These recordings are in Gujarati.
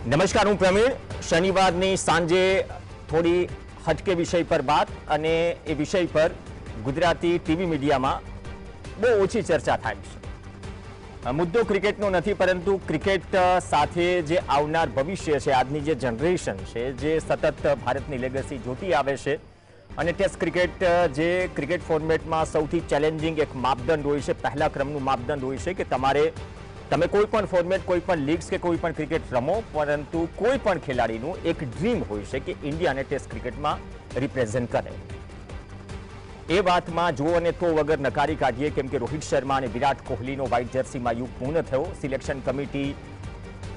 નમસ્કાર, હું પ્રવીણ. શનિવારની સાંજે થોડી હટકે વિષય પર વાત અને એ વિષય પર ગુજરાતી ટીવી મીડિયામાં બહુ ઓછી ચર્ચા થાય છે. મુદ્દો ક્રિકેટનો નથી, પરંતુ ક્રિકેટ સાથે જે આવનાર ભવિષ્ય છે, આજની જે જનરેશન છે, જે સતત ભારતની લેગસી જોતી આવે છે અને ટેસ્ટ ક્રિકેટ જે ક્રિકેટ ફોર્મેટમાં સૌથી ચેલેન્જિંગ એક માપદંડ હોય છે, પહેલા ક્રમનું માપદંડ હોય છે કે તમે કોઈ પણ ફોર્મેટ, કોઈ પણ લીગ્સ કે કોઈ પણ ક્રિકેટ રમો, પરંતુ કોઈ પણ ખેલાડીનું એક ડ્રીમ હોય છે કે ઇન્ડિયાને ટેસ્ટ ક્રિકેટમાં રિપ્રેઝેન્ટ કરે. એ વાતમાં જો અને તો વગર નકારી કાઢીએ, કેમ કે રોહિત શર્મા અને વિરાટ કોહલીનો વ્હાઇટ જર્સીમાં યુગ પૂર્ણ થયો. સિલેક્શન કમિટી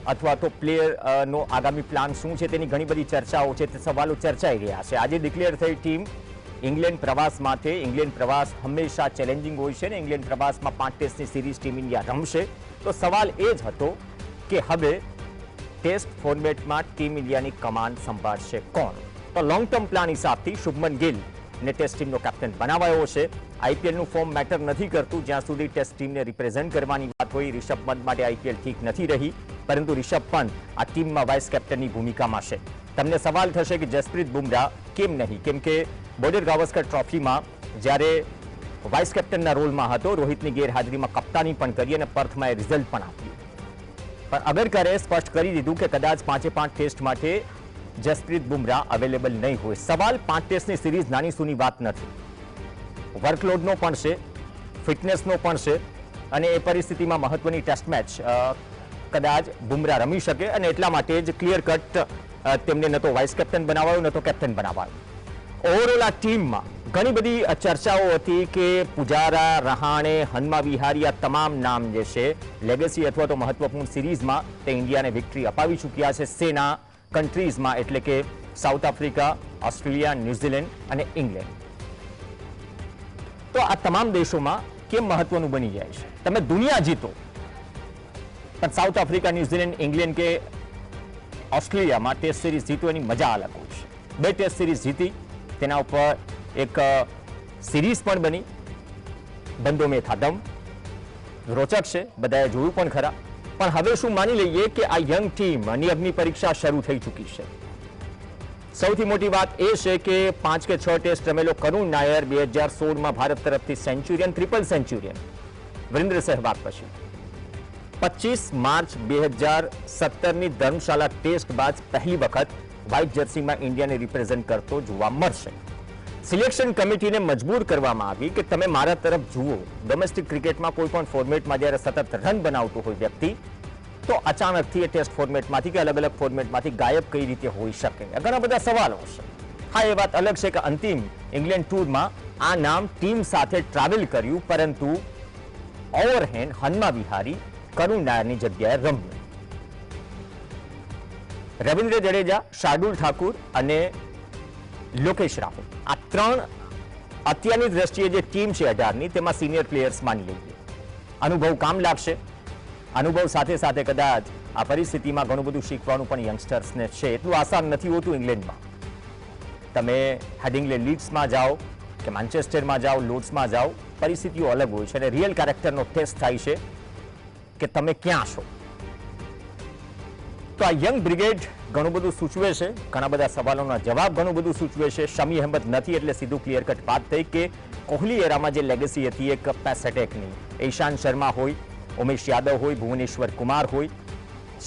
અથવા તો પ્લેયરનો આગામી પ્લાન શું છે તેની ઘણી બધી ચર્ચાઓ છે, તે સવાલો ચર્ચાઈ રહ્યા છે. આજે ડિક્લેર થઈ ટીમ ઇંગ્લેન્ડ પ્રવાસ માટે. ઇંગ્લેન્ડ પ્રવાસ હંમેશા ચેલેન્જિંગ હોય છે ને ઇંગ્લેન્ડ પ્રવાસમાં 5 ટેસ્ટની સિરીઝ ટીમ ઇન્ડિયા રમશે. તો સવાલ એ જ હતો કે હવે ટેસ્ટ ફોર્મેટમાં ટીમ ઇન્ડિયાની કમાન સંભાળશે કોણ? તો લોંગ ટર્મ પ્લાન હિસાબથી શુભમન ગિલ ને ટેસ્ટ ટીમનો કેપ્ટન બનાવાયો છે. આઈપીએલનું ફોર્મ મેટર નથી કરતું જ્યાં સુધી ટેસ્ટ ટીમને રિપ્રેઝેન્ટ કરવાની વાત હોય. રિષભ પંત માટે આઈપીએલ ઠીક નથી રહી, પરંતુ રિષભ પંત આ ટીમમાં વાઇસ કેપ્ટનની ભૂમિકામાં છે. તમને સવાલ થશે કે જસપ્રીત બુમરાહ કેમ નહીં? કેમ કે બોર્ડર ગાવસ્કર ટ્રોફીમાં જ્યારે વાઇસ કેપ્ટનના રોલમાં હતો, રોહિતની ગેરહાજરીમાં કપ્તાની પણ કરી અને પર્થમાં એ રિઝલ્ટ પણ આપ્યું. પણ અગરકરે સ્પષ્ટ કરી દીધું કે કદાચ 5 ટેસ્ટ માટે જસપ્રીત બુમરાહ અવેલેબલ નહીં હોય. સવાલ 5 ટેસ્ટની સિરીઝ નાની સૂની વાત નથી. વર્કલોડનો પણ છે, ફિટનેસનો પણ છે, અને એ પરિસ્થિતિમાં મહત્વની ટેસ્ટ મેચ કદાચ બુમરાહ રમી શકે અને એટલા માટે જ ક્લિયર કટ તેમને ન તો વાઇસ કેપ્ટન બનાવાયો ન તો કેપ્ટન બનાવાયો. ઓવરઓલ આ ટીમમાં ઘણી બધી ચર્ચાઓ હતી કે પુજારા, રહાણે, હનુમા વિહારી આ તમામ નામ જે છે લેગસી અથવા તો મહત્વપૂર્ણ સિરીઝમાં તે ઇન્ડિયાને વિક્ટરી અપાવી ચૂક્યા છે. સેના કન્ટ્રીઝમાં એટલે કે સાઉથ આફ્રિકા, ઓસ્ટ્રેલિયા, ન્યૂઝીલેન્ડ અને ઇંગ્લેન્ડ. તો આ તમામ દેશોમાં કેમ મહત્વનું બની જાય છે? તમે દુનિયા જીતો, પણ સાઉથ આફ્રિકા, ન્યૂઝીલેન્ડ, ઇંગ્લેન્ડ કે ઓસ્ટ્રેલિયામાં ટેસ્ટ સિરીઝ જીતો એની મજા અલગ હોય છે. 2 ટેસ્ટ સિરીઝ જીતી, તેના ઉપર એક સિરીઝ પણ બની, બંદો મેં થા દમ. રોચક છે, બધાએ જોયું પણ ખરા. પણ હવે શું માની લઈએ કે આ યંગ ટીમની અગ્નિ પરીક્ષા શરૂ થઈ ચૂકી છે. સૌથી મોટી વાત એ છે કે 5 કે 6 ટેસ્ટ રમેલો કરુણ નાયર 2016માં ભારત તરફથી Centurion, triple Centurion Virendra Sehwag પછી 25 માર્ચ 2017ની ધર્મશાલા ટેસ્ટ બાદ પહેલી વખત વ્હાઇટ જર્સીમાં ઇન્ડિયાને રિપ્રેઝેન્ટ કરતો જોવા મળશે. સિલેક્શન કમિટીને મજબૂર કરવામાં આવી કે તમે મારા તરફ જુઓ. ડોમેસ્ટિક ક્રિકેટમાં કોઈ પણ ફોર્મેટમાં જ્યારે સતત રન બનાવતું હોય વ્યક્તિ, તો અચાનકથી એ ટેસ્ટ ફોર્મેટમાંથી કે અલગ અલગ ફોર્મેટમાંથી ગાયબ કઈ રીતે હોઈ શકે? ઘણા બધા સવાલો છે. હા, એ વાત અલગ છે કે અંતિમ ઇંગ્લેન્ડ ટૂરમાં આ નામ ટીમ સાથે ટ્રાવેલ કર્યું, પરંતુ ઓવરહેન્ડ હનુમા વિહારી, કરુણ નાયરની જગ્યાએ રમ્યું. રવિન્દ્ર જડેજા, શાર્દુલ ઠાકુર અને લોકેશ રાહુલ, આ 3 અત્યારની દ્રષ્ટિએ જે ટીમ છે 18ની, તેમાં સિનિયર પ્લેયર્સ માની લઈએ. અનુભવ કામ લાગશે. અનુભવ સાથે સાથે કદાચ આ પરિસ્થિતિમાં ઘણું બધું શીખવાનું પણ યંગસ્ટર્સને છે. એટલું આસાન નથી હોતું ઇંગ્લેન્ડમાં. તમે હેડિંગ્લે લીડ્સમાં જાઓ કે મેન્ચેસ્ટરમાં જાઓ, લોર્ડ્સમાં જાઓ, પરિસ્થિતિઓ અલગ હોય છે અને રિયલ કેરેક્ટરનો ટેસ્ટ થાય છે કે તમે ક્યાં છો. તો આ યંગ બ્રિગેડ ઘણું બધું સૂચવે છે, ઘણા બધા સવાલોના જવાબ ઘણું બધું સૂચવે છે. શમી અહેમદ નથી એટલે સીધું ક્લિયર કટ વાત થઈ કે કોહલી એરામાં જે લેગસી હતી એક પેસ એટેકની, ઈશાંત શર્મા હોય, ઉમેશ યાદવ હોય, ભુવનેશ્વર કુમાર હોય,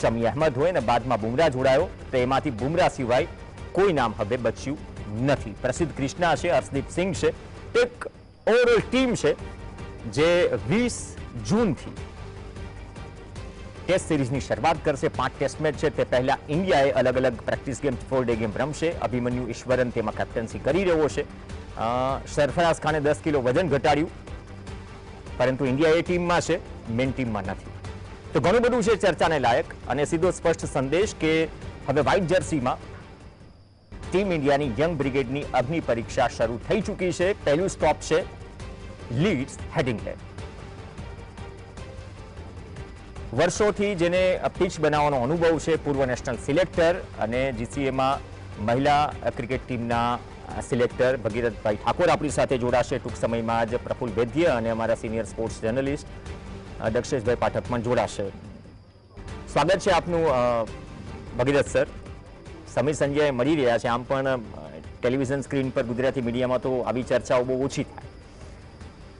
શમી અહેમદ હોય અને બાદમાં બુમરાહ જોડાયો, તો એમાંથી બુમરાહ સિવાય કોઈ નામ હવે બચ્યું નથી. પ્રસિદ્ધ ક્રિષ્ના છે, હર્ષદીપ સિંઘ છે. એક ઓવરઓલ ટીમ છે જે 20 જૂનથી ટેસ્ટ સિરીઝની શરૂઆત કરશે. 5 ટેસ્ટ મેચ છે. તે પહેલા ઇન્ડિયાએ અલગ અલગ પ્રેક્ટિસ ગેમ, 4 ડે ગેમ રમશે. અભિમન્યુ ઈશ્વરન તેમાં કેપ્ટન્સી કરી રહ્યો છે. સરફરાઝ ખાને 10 કિલો વજન ઘટાડ્યું, પરંતુ ઇન્ડિયા એ ટીમમાં છે, મેન ટીમમાં નથી. તો ઘણું બધું છે ચર્ચાને લાયક અને સીધો સ્પષ્ટ સંદેશ કે હવે વ્હાઇટ જર્સીમાં ટીમ ઇન્ડિયાની યંગ બ્રિગેડની અગ્નિ પરીક્ષા શરૂ થઈ ચૂકી છે. પહેલું સ્ટોપ છે લીડ્સ, હેડિંગ્લે. વર્ષોથી જેને પિચ બનાવવાનો અનુભવ છે, પૂર્વ નેશનલ સિલેક્ટર અને જીસીએમાં મહિલા ક્રિકેટ ટીમના સિલેક્ટર ભગીરથભાઈ ઠાકોર આપણી સાથે જોડાશે ટૂંક સમયમાં જ. પ્રફુલ વૈદ્ય અને અમારા senior sports journalist Daksheshbhai Pathak પણ જોડાશે. સ્વાગત છે આપનું ભગીરથ સર, સમીર સંજય મળી રહ્યા છે. આમ પણ ટેલિવિઝન સ્ક્રીન પર ગુજરાતી મીડિયામાં તો આવી ચર્ચાઓ બહુ ઓછી થાય,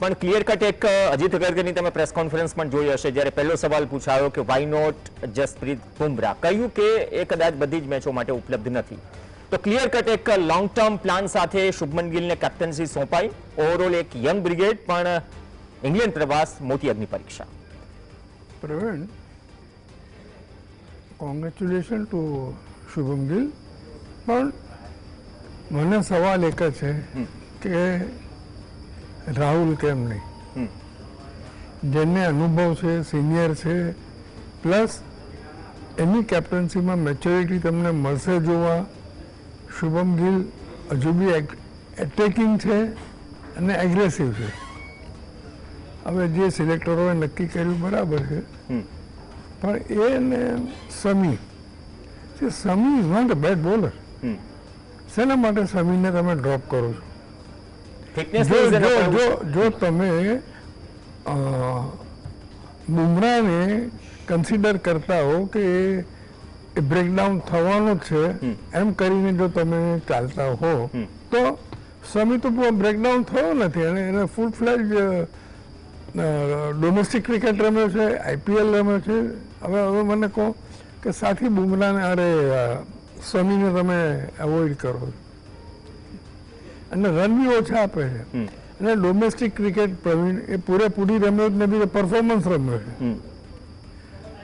પણ ક્લિયર કટ એક અજીત અગરકરની તમે પ્રેસ કોન્ફરન્સ પણ જોઈ હશે, જ્યારે પહેલો સવાલ પૂછાયો કે વાય નોટ જસપ્રીત બુમરાહ, કહ્યું કે એ કદાચ બધી જ મેચો માટે ઉપલબ્ધ નથી. તો ક્લિયર કટ એક લોંગ ટર્મ પ્લાન સાથે શુભમન ગિલને કેપ્ટન્સી સોંપાઈ. ઓવરઓલ એક યંગ બ્રિગેડ, પણ ઇંગ્લેન્ડ પ્રવાસ મોટી અગ્નિ પરીક્ષા. પ્રવીણ, કોંગ્રેચ્યુલેશન ટુ શુભમ ગિલ, પણ મને સવાલ એક જ છે કે રાહુલ કેમ નહીં? જેને અનુભવ છે, સિનિયર છે, પ્લસ એની કેપ્ટન્સીમાં મેચ્યોરિટી તમને મળશે જોવા. શુભમ ગિલ હજુ બી એટેકિંગ છે અને એગ્રેસિવ છે. હવે જે સિલેક્ટરોએ નક્કી કર્યું બરાબર છે, પણ એને Shami is not a bad bowler. શેના માટે સમીને તમે ડ્રોપ કરો છો? જો તમે બુમરાહને કન્સિડર કરતા હો કે એ બ્રેકડાઉન થવાનું જ છે એમ કરીને જો તમે ચાલતા હો, તો સમી તો બ્રેકડાઉન થયો નથી. અને એને ફૂલ ફ્લેજ ડોમેસ્ટિક ક્રિકેટ રમ્યો છે, આઈપીએલ રમ્યો છે. હવે મને કહો કે સાથી બુમરાહને, અરે સમીને તમે એવોઇડ કરો છો, અને રન બી ઓછા આપે છે. અને ડોમેસ્ટિક ક્રિકેટ પ્રવીણ એ પૂરેપૂરી રમ્યો જ નથી, પરફોર્મન્સ રમ્યો છે.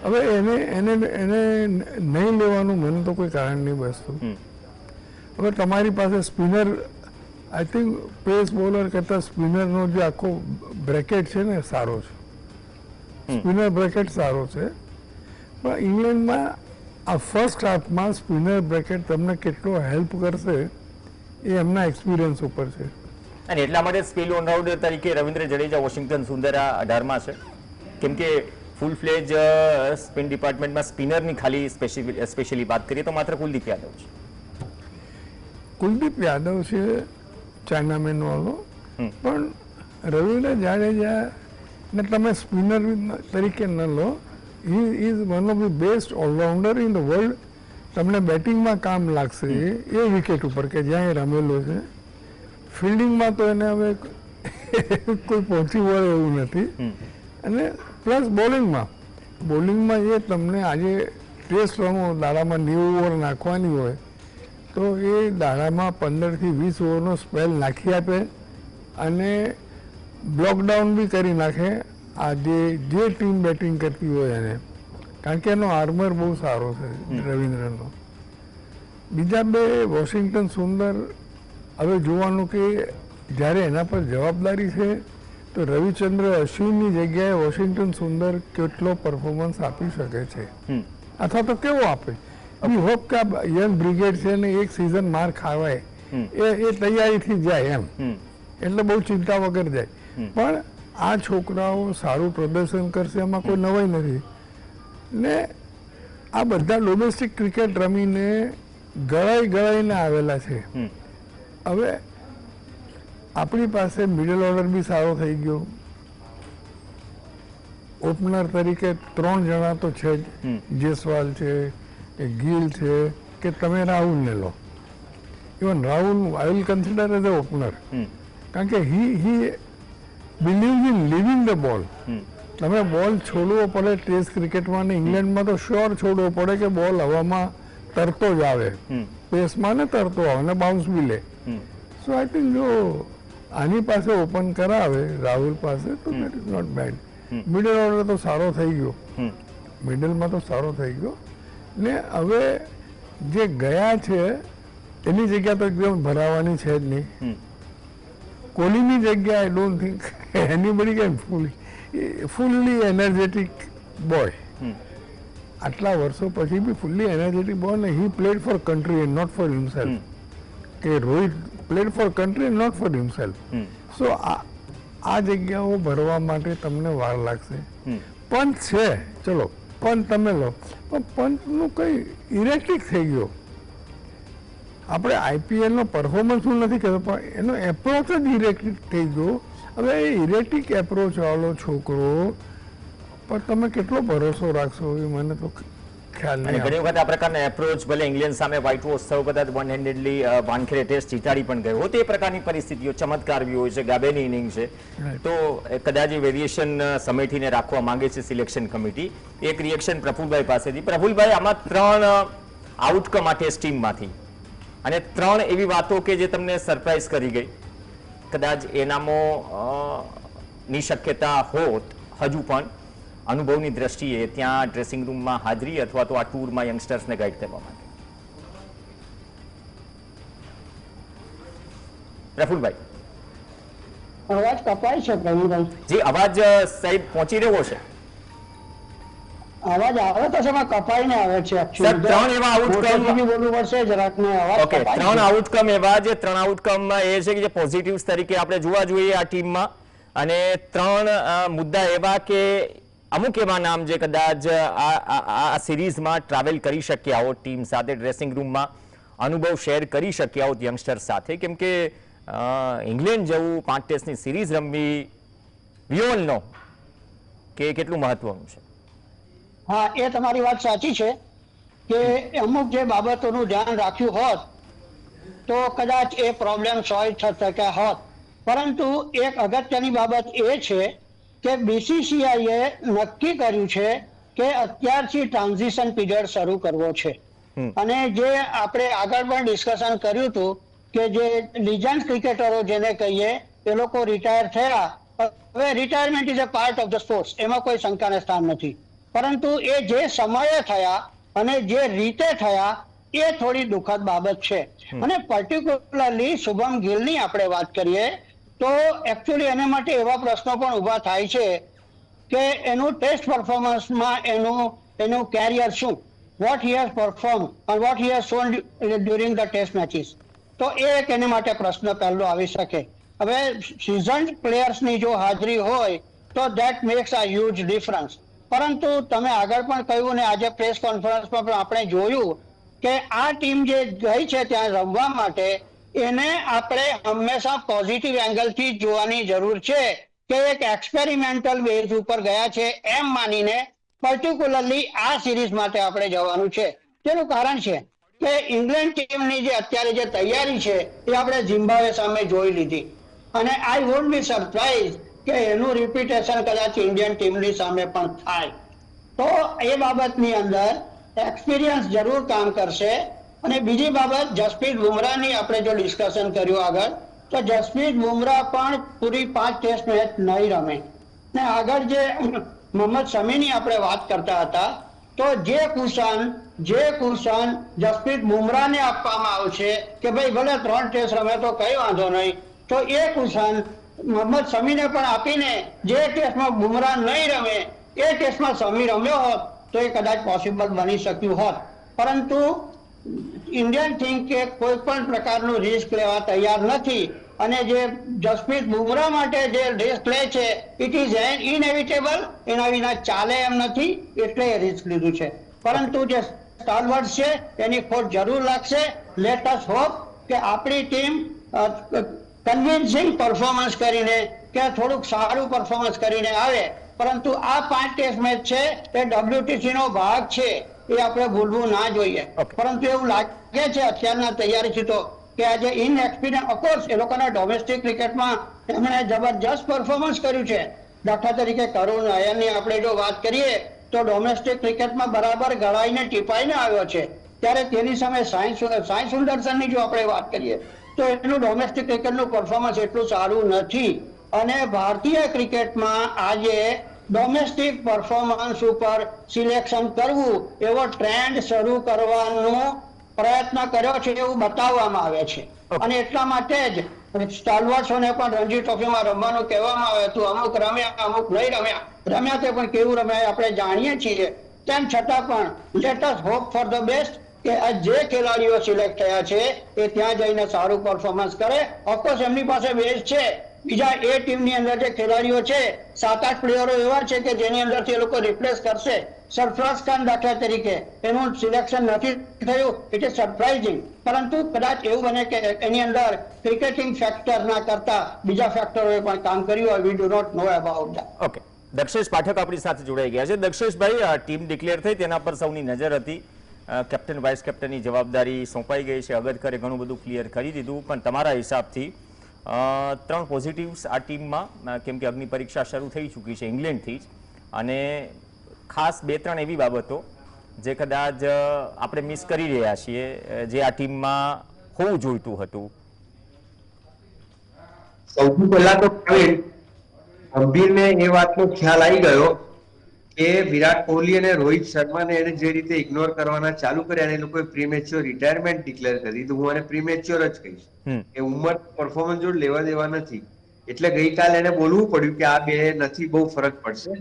હવે એને નહીં લેવાનું મને તો કોઈ કારણ નહીં બેસતું. હવે તમારી પાસે spinner, I think pace bowler કરતાં સ્પિનરનો જે આખો બ્રેકેટ છે ને સારો છે, સ્પિનર બ્રેકેટ સારો છે. પણ ઇંગ્લેન્ડમાં આ ફર્સ્ટ હાફમાં સ્પિનર બ્રેકેટ તમને કેટલો હેલ્પ કરશે એ એમના એક્સપિરિયન્સ ઉપર છે. અને એટલા માટે સ્પીડ ઓલરાઉન્ડર તરીકે રવિન્દ્ર જડેજા, વોશિંગ્ટન સુંદર આ 18માં છે, કેમ કે ફૂલ ફ્લેજ સ્પિન ડિપાર્ટમેન્ટમાં સ્પિનરની ખાલી સ્પેશિયલી વાત કરીએ તો માત્ર કુલદીપ યાદવ છે. કુલદીપ યાદવ છે ચાઇનામેન વાળો, પણ રવિન્દ્ર જાડેજા ને તમે સ્પિનર તરીકે ન લો. He is one of the best allrounder in the world. તમને બેટિંગમાં કામ લાગશે એ વિકેટ ઉપર કે જ્યાં એ રમેલો છે. ફિલ્ડિંગમાં તો એને હવે કોઈ પહોંચી વળે એવું નથી. અને પ્લસ બોલિંગમાં એ તમને આજે ટેસ્ટ રમો, દાડામાં 90 ઓવર નાખવાની હોય તો એ દાડામાં 15થી 20 ઓવરનો સ્પેલ નાખી આપે અને બ્લોકડાઉન બી કરી નાખે આ જે ટીમ બેટિંગ કરતી હોય એને, કારણ કે એનો આર્મર બહુ સારો છે રવિન્દ્રનો. બીજા બે વોશિંગ્ટન સુંદર, હવે જોવાનું કે જ્યારે એના પર જવાબદારી છે તો રવિચંદ્ર અશ્વિનની જગ્યાએ વોશિંગ્ટન સુંદર કેટલો પરફોર્મન્સ આપી શકે છે, અથવા તો કેવો આપે. વી હોપ કે આ યંગ બ્રિગેડ છે ને એક સિઝન માર ખાવાય એ તૈયારીથી જાય એમ, એટલે બહુ ચિંતા વગર જાય. પણ આ છોકરાઓ સારું પ્રદર્શન કરશે એમાં કોઈ નવાઈ નથી. ને આ બધા ડોમેસ્ટિક ક્રિકેટ રમીને ગળાઈને આવેલા છે. હવે આપણી પાસે મિડલ ઓર્ડર બી સારો થઈ ગયો. ઓપનર તરીકે 3 જણા તો છે જ, જેસવાલ છે, ગિલ છે, કે તમે રાહુલને લો. Even Rahul I will consider as a opener, કારણ કે he believe in leaving the ball. તમે બોલ છોડવો પડે ટેસ્ટ ક્રિકેટમાં ને ઇંગ્લેન્ડમાં તો શ્યોર છોડવો પડે કે બોલ હવામાં તરતો જ આવે, પેસમાં ને તરતો આવે ને બાઉન્સ બી લે. સો આઈ થિંક જો આની પાસે ઓપન કરાવે રાહુલ પાસે તો that is not bad. Middle order તો સારો થઈ ગયો, મિડલમાં તો સારો થઈ ગયો. ને હવે જે ગયા છે એની જગ્યા તો એકદમ ભરાવાની છે જ નહીં. કોહલીની જગ્યા I don't think anybody can fully energetic boy. આટલા વર્ષો પછી બી ફૂલ્લી એનર્જેટિક બોય ને he played for country and not for himself. કે Rohit played for country and not for himself. So આ જગ્યાઓ ભરવા માટે તમને વાર લાગશે. પંત છે, ચલો પંત તમે લો, પણ પંતનું કંઈ ઇરેક્ટિક થઈ ગયો. આપણે આઈપીએલનો પરફોર્મન્સ હું નથી કહેતો, પણ એનો એપ્રોચ જ ઇરેક્ટિક થઈ ગયો. હવે એ ઇરેક્ટિક એપ્રોચ વાળો છોકરો પર તમે કેટલો ભરોસો રાખશો એ મને તો ખ્યાલ અને નહીં. ઘણી વખત આ પ્રકારના એપ્રોચ ભલે ઇંગ્લેન્ડ સામે વ્હાઇટ વોશ થયો, કદાચ વન હેન્ડેડલી વાનખેડે ટેસ્ટ જીતાડી પણ ગયો હોય, તે પ્રકારની પરિસ્થિતિઓ ચમત્કાર બી હોય છે, ગાબેની ઇનિંગ છે, તો કદાચ એ વેરિએશન સમેટીને રાખવા માંગે છે સિલેક્શન કમિટી. એક રિએક્શન પ્રફુલભાઈ પાસેથી. પ્રફુલભાઈ, આમાં 3 આઉટકમ આ ટેસ્ટ ટીમમાંથી અને 3 એવી વાતો કે જે તમને સરપ્રાઈઝ કરી ગઈ, કદાચ એનામો ની શક્યતા હોત હજુ પણ અનુભવની દ્રષ્ટિએ ત્યાં ડ્રેસિંગ રૂમમાં હાજરી અથવા તો આ ટૂરમાં યંગસ્ટર્સને ગાઈડ કરવા માટે. પ્રફુલભાઈ, અવાજ કપાય છે પ્રવીણભાઈ? જી, અવાજ સાહેબ પહોંચી રહ્યો છે. અવાજ આવે તો છે પણ કપાઈને આવે છે સર, 3 એવા આઉટકમ, બોલવું પડશે જરાક ને અવાજ ઓકે, કપાય 3 છે. આઉટકમ એવા જે 3 આઉટકમ એ છે કે જે પોઝિટિવ્સ તરીકે આપણે જોવા જોઈએ આ ટીમમાં, અને 3 મુદ્દા એવા કે અમુક એવા નામ જે કદાચ આ સિરીઝમાં ટ્રાવેલ કરી શક્યા હોત ટીમ સાથે, ડ્રેસિંગ રૂમમાં અનુભવ શેર કરી શક્યા હોત યંગસ્ટર સાથે, કેમ કે ઇંગ્લેન્ડ જેવું 5 ટેસ્ટની સિરીઝ રમવી વી ઓલ નો કે કેટલું મહત્વનું છે. હા, એ તમારી વાત સાચી છે કે અમુક જે બાબતોનું ધ્યાન રાખ્યું હોત તો કદાચ એ પ્રોબ્લેમ સોલ્વ થઈ શક્યા હોત. પરંતુ એક અગત્યની બાબત એ છે કે બીસીસીઆઈએ નક્કી કર્યું છે કે અત્યારથી ટ્રાન્ઝિશન પીરિયડ શરૂ કરવો છે. અને જે આપણે આગળ પણ ડિસ્કશન કર્યું હતું કે જે લીજન્ડ ક્રિકેટરો જેને કહીએ એ લોકો રિટાયર થયા. હવે retirement is a part of the sports, એમાં કોઈ શંકાને સ્થાન નથી. પરંતુ એ જે સમયે થયા અને જે રીતે થયા એ થોડી દુઃખદ બાબત છે. અને પર્ટિક્યુલરલી શુભમ ગિલની આપણે વાત કરીએ તો એકચ્યુઅલી એના માટે એવા પ્રશ્નો પણ ઊભા થાય છે કે એનું ટેસ્ટ પરફોર્મન્સમાં એનું કેરિયર શું, વોટ હી હેઝ પરફોર્મ અને what he has shown during the test matches. તો એ એક એના માટે પ્રશ્ન પહેલો આવી શકે. હવે સિઝન્ડ પ્લેયર્સની જો હાજરી હોય તો that max a huge difference. પરંતુ તમે આગળ પણ કહ્યું ને આજે પ્રેસ કોન્ફરન્સમાં પણ આપણે જોયું કે આ ટીમ જે ગઈ છે ત્યાં રમવા માટે એને આપણે હંમેશા પોઝિટિવ એંગલથી જોવાની જરૂર છે કે એક એક્સપેરિમેન્ટલ બેઝ ઉપર ગયા છે એમ માનીને પર્ટિક્યુલરલી આ સિરીઝ માટે આપણે જવાનું છે. તેનું કારણ છે કે ઇંગ્લેન્ડ ટીમની જે અત્યારે જે તૈયારી છે એ આપણે ઝિમ્બાબ્વે સામે જોઈ લીધી અને આઈ વોન્ટ બી સરપ્રાઇઝ કે એનું રિપીટેશન કદાચ ઇન્ડિયન ટીમની સામે પણ થાય. તો એ બાબતની અંદર એક્સપિરિયન્સ જરૂર કામ કરશે. અને બીજી બાબત, જસપ્રીત બુમરાહની આપણે જો ડિસ્કશન કર્યું આગળ, તો જસપ્રીત બુમરાહ પણ પૂરી 5 ટેસ્ટ મેચ નહીં રમે. ને આગળ જે મોહમ્મદ શમીની આપણે વાત કરતા હતા તો જે કુશન જસપ્રીત બુમરાહને આપવામાં આવશે કે ભાઈ ભલે 3 ટેસ્ટ રમે તો કઈ વાંધો નહીં, તો એ કુશન મોહમ્મદ શમીને પણ આપીને જે ટેસ્ટમાં બુમરાહ નહીં રમે એ ટેસ્ટમાં શમી રમ્યો હોત તો એ કદાચ પોસિબલ બની શક્યું હોત. પરંતુ ઇન્ડિયન ટીમ કે કોઈ પણ પ્રકારનું રિસ્ક લેવા તૈયાર નથી અને જે જસપ્રીત બુમરાહ માટે જે રિસ્ક લે છે ઇટ ઇઝ ઇનએવિટેબલ, એના વિના ચાલે એમ નથી, એટલે એ રિસ્ક લીધું છે. પરંતુ જે સ્ટારવર્ડ છે એની ખોટ જરૂર લાગશે. લેટ અસ હોપ કે આપણી ટીમ કન્વિન્સિંગ પરફોર્મન્સ કરીને કે થોડુંક સારું પરફોર્મન્સ કરીને આવે. પરંતુ આ 5 ટેસ્ટ મેચ છે એ WTC નો ભાગ છે, એ આપણે ભૂલવું ના જોઈએ. પરંતુ એવું લાગે છે અત્યારના તૈયારીથી તો કે આજે ઇનએક્સપિરિયન્સ, ઓફકોર્સ એ લોકોના ડોમેસ્ટિક ક્રિકેટમાં એમણે જબરજસ્ત પરફોર્મન્સ કર્યું છે. દાખલા તરીકે કરુણ અય્યરની આપણે જો વાત કરીએ તો ડોમેસ્ટિક ક્રિકેટમાં બરાબર ગળાઈને ટીપાઈને આવ્યો છે. ત્યારે તેની સામે સાઈ સુદર્શનની જો આપણે વાત કરીએ તો એનું ડોમેસ્ટિક ક્રિકેટનું પરફોર્મન્સ એટલું સારું નથી. અને ભારતીય ક્રિકેટમાં આજે ડોમેસ્ટિક પરફોર્મન્સ ઉપર સિલેક્શન કરવું એવો ટ્રેન્ડ શરૂ કરવાનો પ્રયત્ન કર્યો છે એવું બતાવવામાં આવે છે. અને એટલા માટે જ સ્ટારવર્ડ્સોને પણ રણજી ટ્રોફીમાં રમવાનું કહેવામાં આવે હતું. અમુક રમ્યા, અમુક નહીં રમ્યા તે પણ કેવું રમ્યા આપણે જાણીએ છીએ. તેમ છતાં પણ let us hope for the best કે આ જે ખેલાડીઓ સિલેક્ટ થયા છે એ ત્યાં જઈને સારું પરફોર્મન્સ કરે. ઓફકોર્સ એમની પાસે બેઝ છે. બીજા એ ટીમની અંદર જે ખેલાડીઓ છે 7-8 પ્લેયરો એવા છે કે જેની અંદરથી એ લોકો રિપ્લેસ કરશે. સરફરાઝ ખાન દાખલા તરીકે એનું સિલેક્શન નથી થયું, ઇટ ઇઝ સરપ્રાઇઝિંગ. પરંતુ કદાચ એવું બને કે એની અંદર ક્રિકેટિંગ ફેક્ટર ના કરતા બીજા ફેક્ટરોએ પણ કામ કર્યું હોય. We do not know about that. Okay, Dakshesh Pathak આપણી સાથે જોડાઈ ગયા છે. દક્ષેશભાઈ, ટીમ ડિક્લેર થઈ તેના પર સૌની નજર હતી. કેપ્ટન વાઇસ કેપ્ટનની જવાબદારી સોંપાઈ ગઈ છે. અગરકરે ઘણું બધું ક્લિયર કરી દીધું, પણ તમારા હિસાબથી 3 પોઝિટિવ્સ આ ટીમમાં, કેમ કે અગ્નિ પરીક્ષા શરૂ થઈ ચૂકી છે ઇંગ્લેન્ડથી જ, અને ખાસ 2-3 એવી બાબતો જે કદાચ આપણે મિસ કરી રહ્યા છીએ, જે આ ટીમમાં હોવું જોઈતું હતું. સૌથી પહેલા તો ગંભીરને એ વાતનો ખ્યાલ આવી ગયો કે વિરાટ કોહલી અને રોહિત શર્માને એને જે રીતે ઇગ્નોર કરવાના ચાલુ કર્યા, એ લોકોએ પ્રીમેચ્યોર રિટાયરમેન્ટ ડિક્લેર કરી દીધું. હું આને પ્રીમેચ્યોર જ કહીશ કે ઉંમર પરફોર્મન્સ જોડે લેવા દેવા નથી. એટલે ગઈકાલે એને બોલવું પડ્યું કે આ બે નથી, બહુ ફરક પડશે.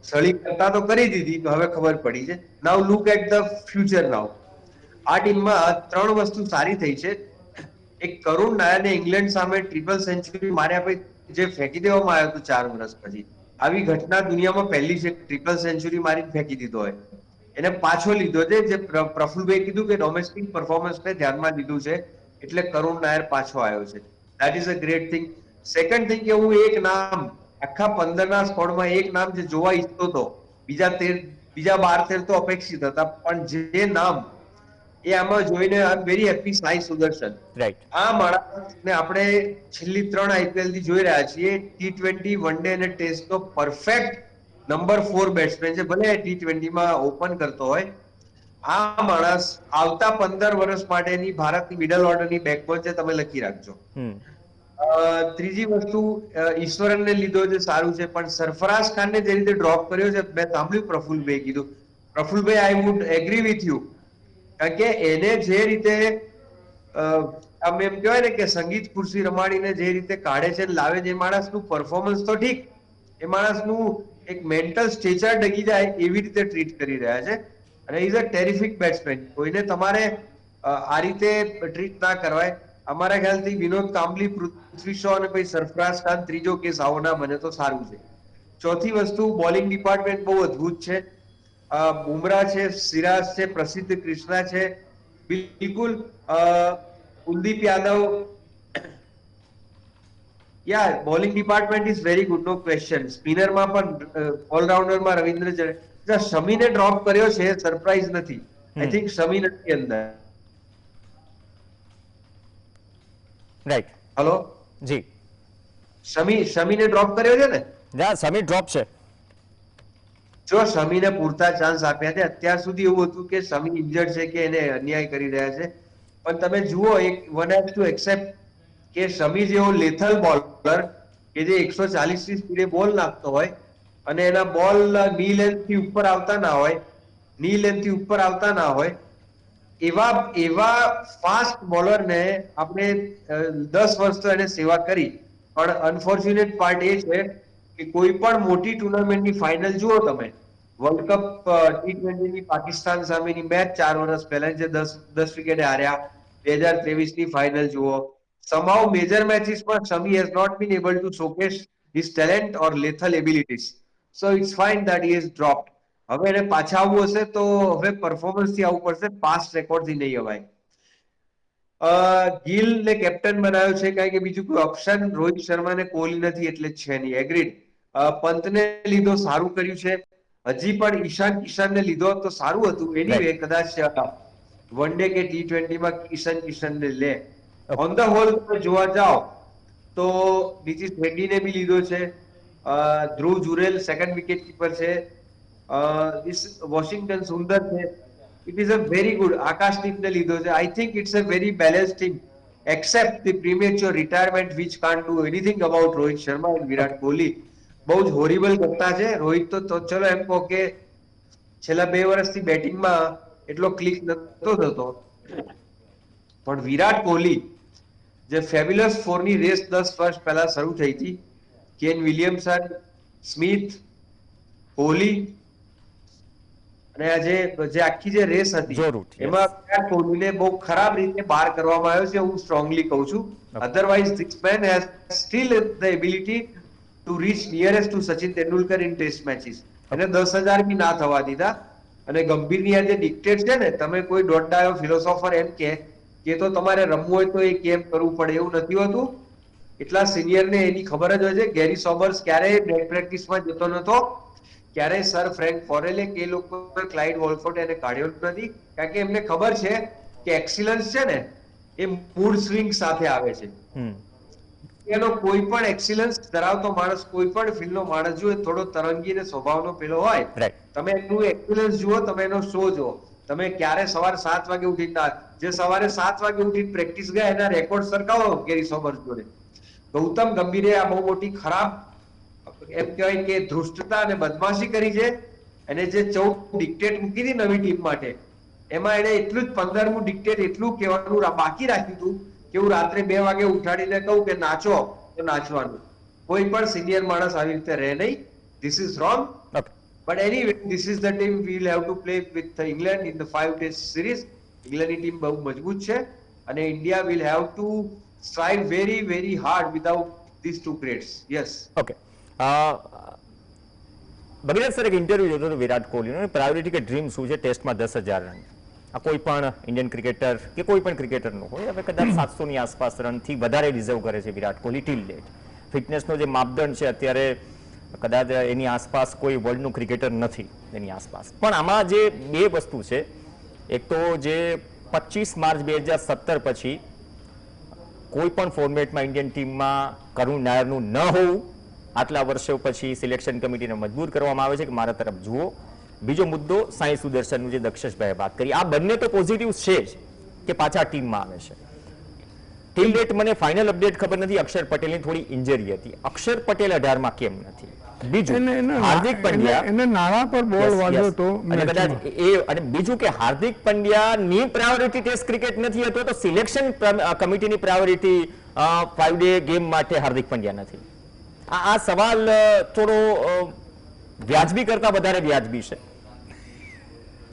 સળી કરતા તો કરી દીધી, તો હવે ખબર પડી છે. નાઉ લુક એટ ધ ફ્યુચર. નાઉ આ ટીમમાં 3 વસ્તુ સારી થઈ છે. એક, કરુણ નાયરને ઇંગ્લેન્ડ સામે ટ્રિપલ સેન્ચુરી માર્યા પછી જે ફેંકી દેવામાં આવ્યો હતો 4 વર્ષ પછી, આવી ઘટના દુનિયામાં પહેલી છે. ટ્રિપલ સેન્ચુરી મારી ફેંકી દીધો હોય, એને પાછો લીધો છે. જે પ્રફુલભાઈ કીધું કે ડોમેસ્ટિક પરફોર્મન્સને ધ્યાનમાં લીધું છે, એટલે કરુણ નાયર પાછો આવ્યો છે. That is a great thing. Second thing કે હું એક નામ આખા 15ના સ્કોડમાં એક નામ જે જોવા ઈચ્છતો હતો, બીજા 12-13 તો અપેક્ષિત હતા, પણ જે નામ એ આમાં જોઈને I am very happy. Sai Sudharsan, right. આ માણસને આપણે છેલ્લી 3 IPL થી જોઈ રહ્યા છીએ. T20, વન ડે અને ટેસ્ટ નો પરફેક્ટ નંબર 4 બેટ્સમેન છે. ભલે T20 માં ઓપન કરતો હોય, આ માણસ આવતા 15 વર્ષ માટેની ભારતની મિડલ ઓર્ડરની બેકબોન છે. તમે લખી રાખજો. ત્રીજી વસ્તુ, ઈશ્વરનને લીધો છે, સારું છે, પણ સરફરાઝ ખાનને જે રીતે ડ્રોપ કર્યો છે, મેં સાંભળ્યું પ્રફુલભાઈ કીધું. Prafulbhai, I would agree with you, કારણ કે એને જે રીતે આમ એમ કહેવાય ને કે સંગીત ખુરશી રમાડીને જે રીતે કાઢે છે લાવે છે, એ માણસનું પરફોર્મન્સ તો ઠીક, એ માણસનું એક મેન્ટલ સ્ટેચર ડગી જાય એવી રીતે ટ્રીટ કરી રહ્યા છે. અને ઇઝ અ ટેરિફિક બેટ્સમેન. કોઈને તમારે આ રીતે ટ્રીટ ના કરવાય. અમારા ખ્યાલથી વિનોદ કાંબલી, પૃથ્વી શો અને પછી સરફરાઝ ખાન ત્રીજો કેસ આવો ના બને તો સારું છે. ચોથી વસ્તુ, બોલિંગ ડિપાર્ટમેન્ટ બહુ અદભુત છે. બુમરાહ છે, સિરાજ છે, પ્રસિદ્ધ કૃષ્ણા છે, બિલકુલ કુલદીપ યાદવ. યાર, bowling department is very good, no question. સ્પિનરમાં પણ ઓલરાઉન્ડરમાં રવિન્દ્ર જડેજા. શમીને ડ્રોપ કર્યો છે, સરપ્રાઈઝ નથી. આઈ થિંક શમી નથી અંદર. રાઈટ. હલો જી, શમીને ડ્રોપ કર્યો છે ને? જા સમી ડ્રોપ છે. જો શમીને પૂરતા ચાન્સ આપ્યા છે. અત્યાર સુધી એવું હતું કે શમી ઇન્જર્ડ છે કે એને અન્યાય કરી રહ્યા છે, પણ તમે જુઓ, એક વન હેઝ ટુ એક્સેપ્ટ કે શમી જેવો લેથલ બોલર કે જે 140 ની સ્પીડે બોલ નાખતો હોય અને એના બોલ ની લેન્થ થી ઉપર આવતા ના હોય, એવા ફાસ્ટ બોલરને આપણે 10 વર્ષ તો એને સેવા કરી. પણ અનફોર્ચ્યુનેટ પાર્ટ એ છે કે કોઈ પણ મોટી ટુર્નામેન્ટની ફાઇનલ જુઓ તમે, વર્લ્ડ કપ T20 ની પાકિસ્તાન સામેની મેચ 4 વર્ષ પહેલા જે 10 વિકેટે હાર્યા, 2023 ની ફાઇનલ જુઓ, somehow major matches માં Shami has not been able to showcase his talent or lethal abilities, so it's fine that he is dropped. હવે એને પાછા આવવું હશે તો હવે પરફોર્મન્સ થી આવવું પડશે, પાસ્ટ રેકોર્ડ થી નહીં અવાય. ગિલ ને કેપ્ટન બનાવ્યો છે કારણ કે બીજું કોઈ ઓપ્શન રોહિત શર્મા ને કોહલી નથી એટલે જ છે નહીં. એગ્રીડ. પંતને લીધો, સારું કર્યું છે. હજી પણ ઈશાન કિશનને લીધો તો સારું હતું. એનીવે, કદાચ વન ડે કે T20 માં ઈશાન કિશનને લે. ઓન ધ હોલ જોવા જાઓ તો નીતિશ રેડ્ડીને બી લીધો છે. ધ્રુવ જુરેલ સેકન્ડ વિકેટ કીપર છે. વોશિંગ્ટન સુંદર છે. It is a very good. Akashdeepને લીધો છે. I think it's a very balanced team, except the premature retirement, which can't do anything about Rohit Sharma and Virat Kohli. બહુ જ હોરિબલ કરતા છે. રોહિત તો ચલો એમ કહો કે છેલ્લા 2 વર્ષથી બેટિંગમાં એટલો ક્લિક નતો થતો, પણ વિરાટ કોહલી જે ફેબ્યુલસ 4 ની રેસ 10 વર્ષ પહેલા શરૂ થઈ હતી, કેન વિલિયમસન, સ્મિથ, કોહલી અને જે આખી જે રેસ હતી એમાં વિરાટ કોહલીને બહુ ખરાબ રીતે બહાર કરવામાં આવ્યો છે, હું સ્ટ્રોંગલી કહું છું. Otherwise this man has still the ability to reach nearest to Sachin Tendulkar in test matches. એને 10,000 બી ના થવા દીધા. અને ગંભીરની આ જે ડિક્ટેટ છે ને, તમે કોઈ દોડડાયો ફિલોસોફર એમ કે તો તમારે રમવું હોય તો એ કેમ કરવું પડે એવું નથી હોતું. એટલા સિનિયર ને એની ખબર જ હોય છે. ગેરી સોબર્સ ક્યારેય બેટ પ્રેક્ટિસમાં જતો નતો, ક્યારેય સર ફ્રેન્ક ફોરેલે કે લોકો ક્લાઇડ વોલકોટ એને કાઢ્યો નથી, કારણ કે એમને ખબર છે કે એક્સિલન્સ છે ને એ મૂડ સ્વિંગ સાથે આવે છે. એનો કોઈ પણ એક્સિલન્સ ધરાવતો માણસ, કોઈ પણ ફિલ્ડનો માણસ જુઓ, થોડો તરંગી ને સ્વભાવનો પેલો હોય, તમે એનું એક્સિલન્સ જુઓ, તમે એનો શો જુઓ. તમે ક્યારે સવારે 7 વાગે ઉઠીને, જે સવારે 7 વાગે ઉઠીને પ્રેક્ટિસ ગયા એના રેકોર્ડ સરખાવો ગેરી સોબર્સ જોડે. ગૌતમ ગંભીરે આ બહુ મોટી ખરાબ એમ કહેવાય કે ધૃષ્ટતા અને બદમાશી કરી છે. અને જે 14 ડિક્ટેટ મૂકી હતી નવી ટીમ માટે, એમાં એને એટલું જ 15મું ડિક્ટેટ એટલું કહેવાનું બાકી રાખ્યું હતું કે હું રાત્રે 2 વાગે ઉઠાડીને કહું કે નાચો તો નાચવાનું. કોઈ પણ સિનિયર માણસ આવી રીતે રહે નહીં. This is wrong. But anyway, this is the team we will have to play with England in the 5 test series. ઇંગ્લેન્ડની team બહુ મજબૂત છે અને India will have to strive very very hard without these two greats. Yes. Okay. Bhagirath sir એક ઇન્ટરવ્યુ જોતો હતો વિરાટ કોહલીનો, પ્રાયોરિટી કે ડ્રીમ શું છે ટેસ્ટમાં 10,000 રન. આ કોઈ પણ ઇન્ડિયન ક્રિકેટર કે કોઈ પણ ક્રિકેટરનો હોય, હવે કદાચ 700ની આસપાસ રનથી વધારે ડિઝર્વ કરે છે વિરાટ કોહલી ટીલ ડેટ. ફિટનેસનો જે માપદંડ છે અત્યારે કદાચ એની આસપાસ કોઈ વર્લ્ડનું ક્રિકેટર નથી એની આસપાસ. પણ આમાં જે બે વસ્તુ છે, એક તો જે 25 માર્ચ 2017 પછી કોઈ પણ ફોર્મેટમાં ઇન્ડિયન ટીમમાં કરુણ નાયરનું ન હોવું, આટલા વર્ષો પછી સિલેક્શન કમિટીને મજબૂર કરવામાં આવે છે કે મારા તરફ જુઓ. બીજો મુદ્દો સાંઈ સુદર્શનનું જે દક્ષેશભાઈએ વાત કરી, આ બંને તો પોઝિટિવ છે જ કે પાછા ટીમમાં આવે છે. ટીલ ડેટ મને ફાઇનલ અપડેટ ખબર નથી, અક્ષર પટેલની થોડી ઇન્જરી હતી. અક્ષર પટેલ 18માં કેમ નથી? બીજું હાર્દિક પંડ્યા, એને નાણા પર બોલ વાગ્યો તો, અને કદાચ અને બીજું કે હાર્દિક પંડ્યાની પ્રાયોરિટી ટેસ્ટ ક્રિકેટ નથી હતો તો સિલેક્શન કમિટીની પ્રાયોરિટી 5 ડે ગેમ માટે હાર્દિક પંડ્યા નથી. આ સવાલ થોડો વ્યાજબી કરતા વધારે વ્યાજબી છે,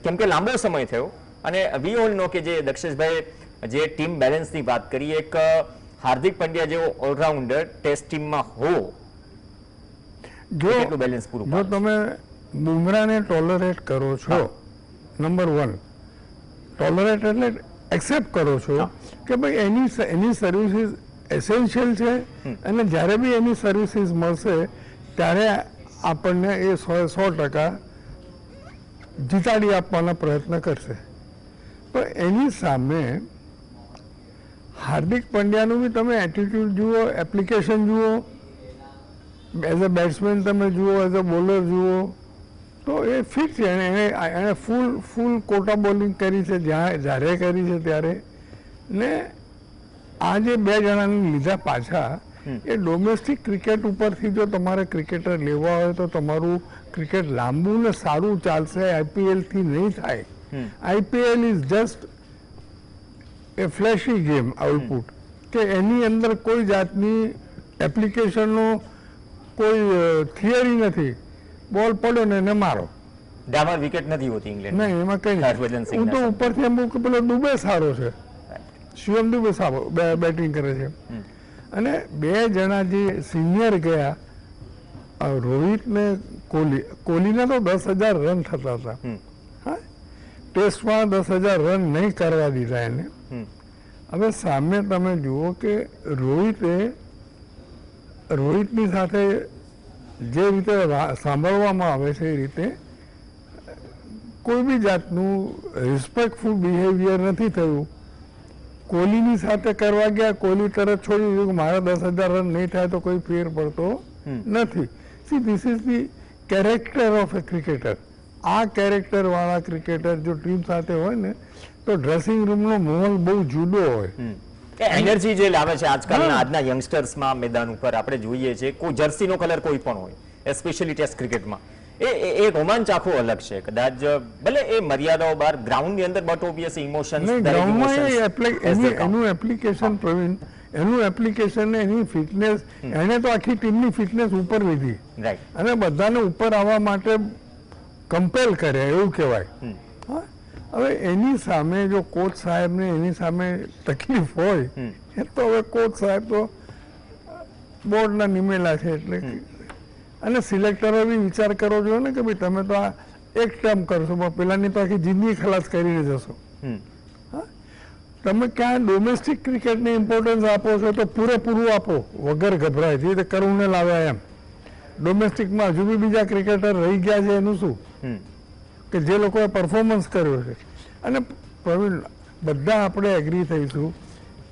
કેમ કે લાંબો સમય થયો અને વી ઓલ નો કે જે દક્ષેશભાઈ જે ટીમ બેલેન્સની વાત કરી, એક હાર્દિક પંડ્યા જેવો ઓલરાઉન્ડર ટેસ્ટ ટીમમાં હો, જો તમે બુમરાને ટોલરેટ કરો છો, નંબર 1 ટોલરેટ એટલે એક્સેપ્ટ કરો છો કે ભાઈ એની સર્વિસીસ એસેન્શિયલ છે અને જ્યારે બી એની સર્વિસીસ મળશે ત્યારે આપણને એ 100% જીતાડી આપવાના પ્રયત્ન કરશે. પણ એની સામે હાર્દિક પંડ્યાનું બી તમે એટીટ્યુડ જુઓ, એપ્લિકેશન જુઓ, એઝ અ બેટ્સમેન તમે જુઓ, એઝ અ બોલર જુઓ, તો એ ફિટ છે. એણે ફૂલ કોટા બોલિંગ કરી છે જ્યારે કરી છે ત્યારે. ને આ જે 2 જણાને લીધા પાછા, એ ડોમેસ્ટિક ક્રિકેટ ઉપરથી જો તમારે ક્રિકેટર લેવા હોય તો તમારું ક્રિકેટ લાંબુ ને સારું ચાલશે, IPL થી નહીં થાય. IPL is just a flashy game output, કે એની અંદર કોઈ જાતની એપ્લિકેશનનો કોઈ થિયરી નથી. બોલ પડ્યો ને એને મારો, ડામર વિકેટ નથી હોતી ઇંગ્લેન્ડ. નહીં, એમાં કઈ નહીં. હું તો ઉપરથી એમ કહું કે પેલો દુબે સારો છે, શિવમ દુબે સારો બેટિંગ કરે છે. અને 2 જણા જે સિનિયર ગયા, રોહિત ને કોહલીના તો 10,000 રન થતા હતા. હા, ટેસ્ટમાં 10,000 રન નહીં કરવા દીધા એને. હવે સામે તમે જુઓ કે રોહિતની સાથે જે રીતે સાંભળવામાં આવે છે એ રીતે કોઈ બી જાતનું રિસ્પેક્ટફુલ બિહેવિયર નથી થયું. કોહલીની સાથે કરવા ગયા, કોહલી તરત છોડી દીધું કે મારા 10,000 રન નહીં થાય તો કોઈ ફેર પડતો નથી. C, this is the character of A cricketer. આ કેરેક્ટર વાળા ક્રિકેટર જો ટીમ સાથે હોય ને તો ડ્રેસિંગ રૂમનો માહોલ બહુ જુદો હોય. એનર્જી જે લાવે છે આજકાલના આજના યંગસ્ટર્સમાં મેદાન ઉપર આપણે જોઈએ છે, કોઈ જર્સીનો કલર કોઈ પણ હોય, એસ્પેશિયલી ટેસ્ટ ક્રિકેટમાં એ રોમાંચ આખો અલગ છે. કદાચ ભલે એ મર્યાદાઓ બહાર ગ્રાઉન્ડની અંદર, બટ ઓબ્વિયસલી ઇમોશન્સ, એનું એપ્લિકેશન પ્રવીણ, એનું એપ્લિકેશન ને એની ફિટનેસ, એને તો આખી ટીમની ફિટનેસ ઉપર લીધી અને બધાને ઉપર આવવા માટે કમ્પેલ કરે એવું કહેવાય. હવે એની સામે જો કોચ સાહેબને એની સામે તકલીફ હોય તો હવે કોચ સાહેબ તો બોર્ડના નિમેલા છે એટલે. અને સિલેક્ટરો બી વિચાર કરવો જોઈએ ને કે ભાઈ તમે તો આ એક ટર્મ કરશો, પેલાની તો આખી જિંદગી ખલાસ કરીને જશો. તમે ક્યાં ડોમેસ્ટિક ક્રિકેટને ઇમ્પોર્ટન્સ આપો છો તો પૂરેપૂરું આપો, વગર ગભરાય, જે રીતે કરુણને લાવ્યા એમ. ડોમેસ્ટિકમાં હજુ બી બીજા ક્રિકેટર રહી ગયા છે એનું શું, કે જે લોકોએ પરફોર્મન્સ કર્યો છે. અને પ્રવીણ, બધા આપણે એગ્રી થઈશું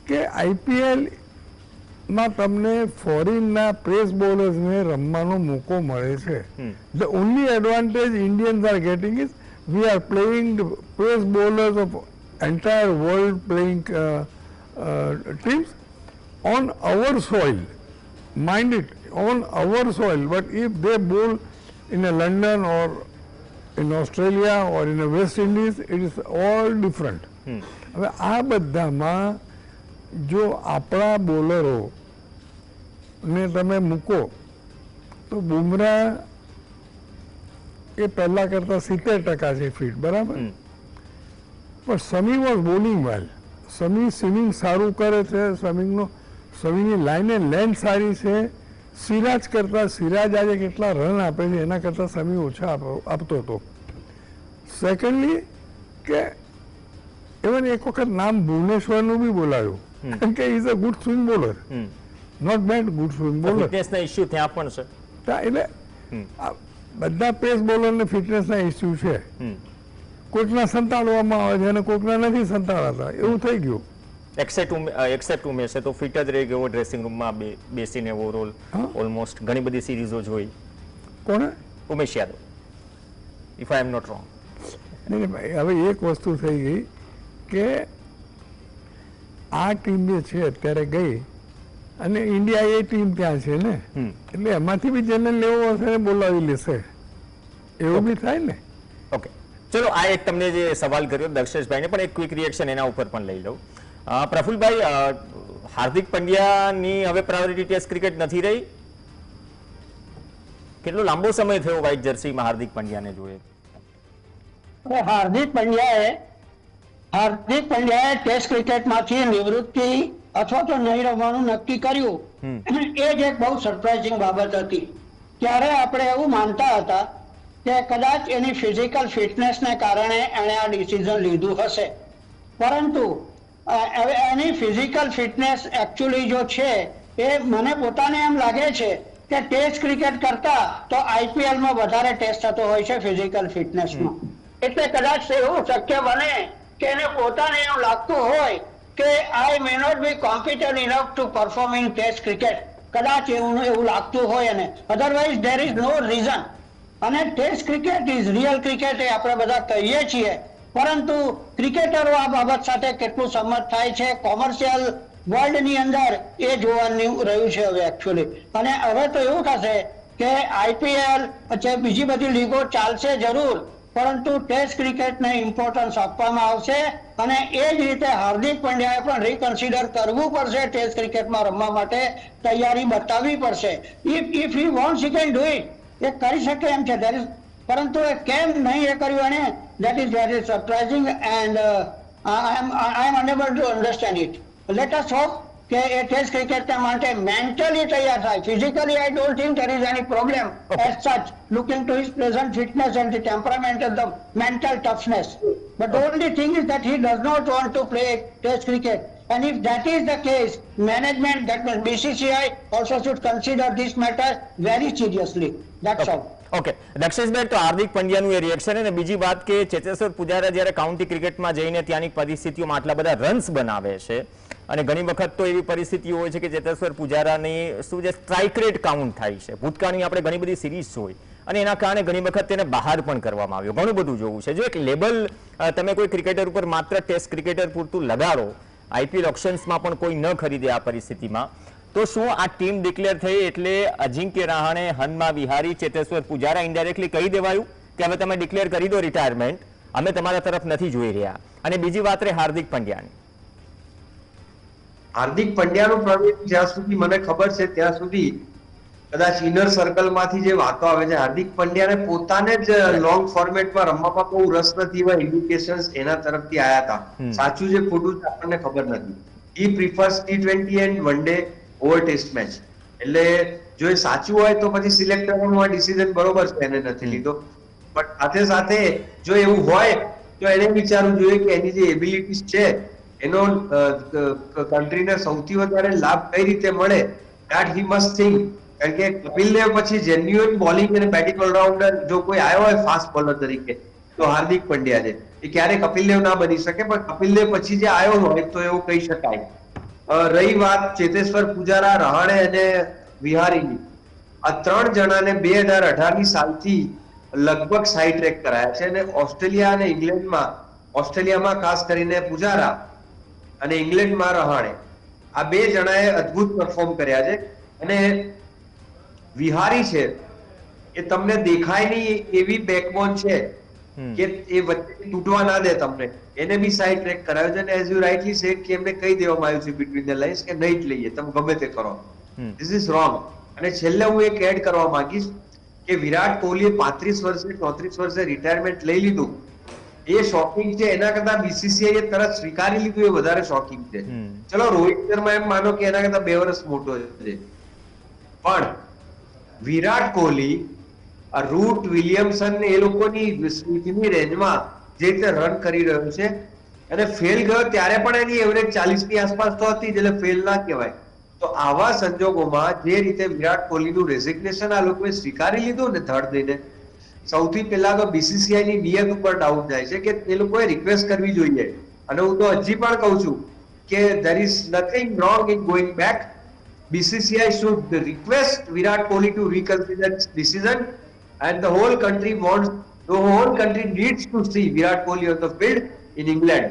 કે આઈપીએલમાં તમને ફોરેનના પેસ બોલર્સને રમવાનો મોકો મળે છે. The only advantage Indians are getting is we are playing the pace bowlers of entire world playing teams on our soil. Mind it, on our soil. But if they bowl in a London or in Australia or in a West Indies, it is all different. હવે આ બધામાં જો આપણા બોલરો ને તમે મૂકો તો બુમરાહ એ પહેલા કરતા 70% છે ફિટ, બરાબર. પણ Shami was bowling well. Shami swimming સારું કરે છે, સમીની લાઈન એન્ડ લેન્થ સારી છે. સિરાજ કરતાં, સિરાજ આજે કેટલા રન આપે છે એના કરતાં સમી ઓછા આપતો હતો. સેકન્ડલી કે ઇવન એક વખત નામ ભુવનેશ્વરનું બી બોલાયું, કારણ કે is a good swing bowler, not bad, good swing bowler. ફિટનેસના ઇશ્યુ ત્યાં પણ છે. એટલે બધા પેસ બોલરને ફિટનેસના ઇસ્યુ છે. કોઈકના સંતાડવામાં આવે છે અને કોઈકના નથી સંતાડાતા, એવું થઈ ગયું. એક્સેપ્ટ ઉમેશ છે તો ફિટ જ રહી ગયો ડ્રેસિંગ રૂમમાં બેસીને ઓવરઓલ ઓલમોસ્ટ ઘણી બધી સિરીઝો જોઈ. કોને? Umesh Yadav, if I am not wrong. નહીં ભાઈ, હવે એક વસ્તુ થઈ ગઈ કે આ ટીમ જે છે અત્યારે ગઈ અને ઇન્ડિયા એ ટીમ ત્યાં છે ને, એટલે એમાંથી બી જેને લેવો હશે ને બોલાવી લેશે, એવું બી થાય ને. ઓકે, ચલો આ એક તમને જે સવાલ કર્યો દક્ષેશભાઈને પણ એક ક્વિક રિએક્શન એના ઉપર પણ લઈ લઉં. પ્રફુલભાઈ, હાર્દિક પંડ્યાની હવે પ્રાયોરિટી ટેસ્ટ ક્રિકેટ નથી રહી. કેટલો લાંબો સમય થયો વ્હાઇટ જર્સીમાં હાર્દિક પંડ્યાને જોઈએ? હાર્દિક પંડ્યાએ ટેસ્ટ ક્રિકેટમાંથી નિવૃત્તિ અથવા તો નહીં રમવાનું નક્કી કર્યું, એ જ એક બહુ સરપ્રાઇઝિંગ બાબત હતી. ત્યારે આપણે એવું માનતા હતા કે કદાચ એની ફિઝિકલ ફિટનેસને કારણે એણે આ ડિસિઝન લીધું હશે, પરંતુ એની ફિઝિકલ ફિટનેસ એકચ્યુઅલી જો છે એ મને પોતાને એમ લાગે છે કે ટેસ્ટ ક્રિકેટ કરતા તો આઈપીએલમાં વધારે ટેસ્ટ થતો હોય છે ફિઝિકલ ફિટનેસમાં. એટલે કદાચ એવું શક્ય બને કે એને પોતાને એમ લાગતું હોય કે I may not be competent enough to perform in test cricket. કદાચ એવું લાગતું હોય એને, otherwise there is no reason. અને test cricket is real cricket એ આપણે બધા કહીએ છીએ, પરંતુ ક્રિકેટરો આ બાબત સાથે કેટલું સંમત થાય છે કોમર્શિયલ વર્લ્ડની અંદર એ જોવાનું રહ્યું છે હવે એકચ્યુઅલી. અને હવે તો એવું થશે કે આઈપીએલ પછી બીજી બધી લીગો ચાલશે જરૂર, પરંતુ ટેસ્ટ ક્રિકેટને ઇમ્પોર્ટન્સ આપવામાં આવશે. અને એ જ રીતે હાર્દિક પંડ્યાએ પણ રીકન્સિડર કરવું પડશે, ટેસ્ટ ક્રિકેટમાં રમવા માટે તૈયારી બતાવવી પડશે. If he wants he can do it, એ કરી શકે એમ છે. પરંતુ એ કેમ નહીં એ કર્યું એને, that is very surprising and I am unable to understand it. Let us hope કે એ ટેસ્ટ ક્રિકેટ માટે મેન્ટલી તૈયાર થાય. Physically I don't think there is any problem as such, looking to his present fitness and the temperament and the mental toughness. But the only thing is that he does not want to play test cricket. And if that is the case, management, that means BCCI also should consider this matter very seriously. That's all. Okay, દક્ષેશભાઈ, તો હાર્દિક પંડ્યાનું એ રિએક્શન. અને બીજી વાત કે ચેતેશ્વર પુજારા જ્યારે કાઉન્ટી ક્રિકેટમાં જઈને ત્યાંની પરિસ્થિતિઓમાં આટલા બધા રન્સ બનાવે છે, અને ઘણી વખત તો એવી પરિસ્થિતિઓ હોય છે કે ચેતેશ્વર પુજારાની શું છે સ્ટ્રાઇક રેટ કાઉન્ટ થાય છે. ભૂતકાળની આપણે ઘણી બધી સિરીઝ જોઈ અને એના કારણે ઘણી વખત તેને બહાર પણ કરવામાં આવ્યો. ઘણું બધું જોવું છે. જો એક લેબલ તમે કોઈ ક્રિકેટર ઉપર માત્ર ટેસ્ટ ક્રિકેટર પૂરતું લગાડો, આઈપીએલ ઓપ્શન્સમાં પણ કોઈ ન ખરીદે આ પરિસ્થિતિમાં, તો શું આ ટીમ ડિક્લેર થઈ એટલે અજિંક્ય રહાણે, હનુમા વિહારી, ચેતેશ્વર પુજારા ઇન્ડાયરેક્ટલી કહી દેવાયું કે હવે તમે ડિક્લેર કરી દો રિટાયરમેન્ટ, અમે તમારા તરફ નથી જોઈ રહ્યા? અને બીજી વાત રહે હાર્દિક પંડ્યાની. હાર્દિક પંડ્યાનું પ્રવીણ, જ્યાં સુધી મને ખબર છે ત્યાં સુધી કદાચ ઇનર સર્કલમાંથી જે વાતો આવે છે, હાર્દિક પંડ્યાને પોતાને જ લોંગ ફોર્મેટમાં રમવામાં બહુ રસ નથી એવા ઇન્ડિકેશન્સ એના તરફથી આવ્યા હતા. સાચું છે ખોટું આપણને ખબર નથી. He prefers T20 and one day over test match. એટલે જો એ સાચું હોય તો પછી સિલેક્ટરનું આ ડિસિઝન બરોબર છે, એને નથી લીધો. બટ સાથે સાથે જો એવું હોય તો એને વિચારવું જોઈએ કે એની જે એબિલિટીઝ છે એનો કન્ટ્રીને સૌથી વધારે લાભ કઈ રીતે મળે, that he must think. કારણ કે કપિલ દેવ પછી જેન્યુઅન બોલિંગ અને બેટિંગ ઓલરાઉન્ડર જો કોઈ આવ્યો હોય ફાસ્ટ બોલર તરીકે તો હાર્દિક પંડ્યા છે. એ ક્યારે કપિલ દેવ ના બની શકે, પણ કપિલ દેવ પછી જે આવ્યો હોય તો એવું કહી શકાય. રહી વાત ચેતેશ્વર પૂજારા, રહાણે અને વિહારીની, આ 3 જણાને 2018ની સાલથી લગભગ સાઈ ટ્રેક કરાયા છે અને ઓસ્ટ્રેલિયા અને ઇંગ્લેન્ડમાં, ઓસ્ટ્રેલિયામાં ખાસ કરીને પૂજારા અને ઇંગ્લેન્ડમાં રહાણે, આ 2 જણાએ અદ્ભુત પરફોર્મ કર્યા છે. અને વિહારી છે એ તમને દેખાય નહીં એવી બેકબોન છે કે એ વચ્ચે તૂટવા ના દે તમને, એને બી સાઈડ ટ્રેક કરાવ્યો છે. અને એઝ યુ રાઇટલી સેડ કે એમને કહી દેવામાં આવ્યું છે બિટવીન ધ લાઇન્સ કે નહીં જ લઈએ, તમે ગમે તે કરો, ધીસ ઇઝ રોંગ. અને છેલ્લે હું એક એડ કરવા માંગીશ કે વિરાટ કોહલીએ 35 વર્ષે 34 વર્ષે રિટાયરમેન્ટ લઈ લીધું, એ શોકિંગ છે. એના કરતા બીસીસીઆઈ એ તરત સ્વીકારી લીધું એ વધારે શોકિંગ છે. ચલો રોહિત શર્મા એમ માનો કે એના કરતા 2 વર્ષ મોટો છે, પણ વિરાટ કોહલી, રૂટ, વિલિયમસન એ લોકોની સ્મિથની રેન્જમાં જે રીતે રન કરી રહ્યો છે, અને ફેલ ગયો ત્યારે પણ એની એવરેજ 40 ની આસપાસ તો હતી જ, એટલે ફેલ ના કહેવાય. તો આવા સંજોગોમાં જે રીતે વિરાટ કોહલીનું રેઝિગ્નેશન આ લોકોએ સ્વીકારી લીધું ને ધડ દઈને, સૌથી પહેલા તો બીસીસીઆઈ ની નિયત ઉપર ડાઉટ જાય છે કે એ લોકોએ રિક્વેસ્ટ કરવી જોઈએ. અને હું તો હજી પણ કહું છું કે there is nothing wrong in going back. BCCI should request Virat Kohli to reconsider his decision, and the whole country needs to see Virat Kohli on the field in England.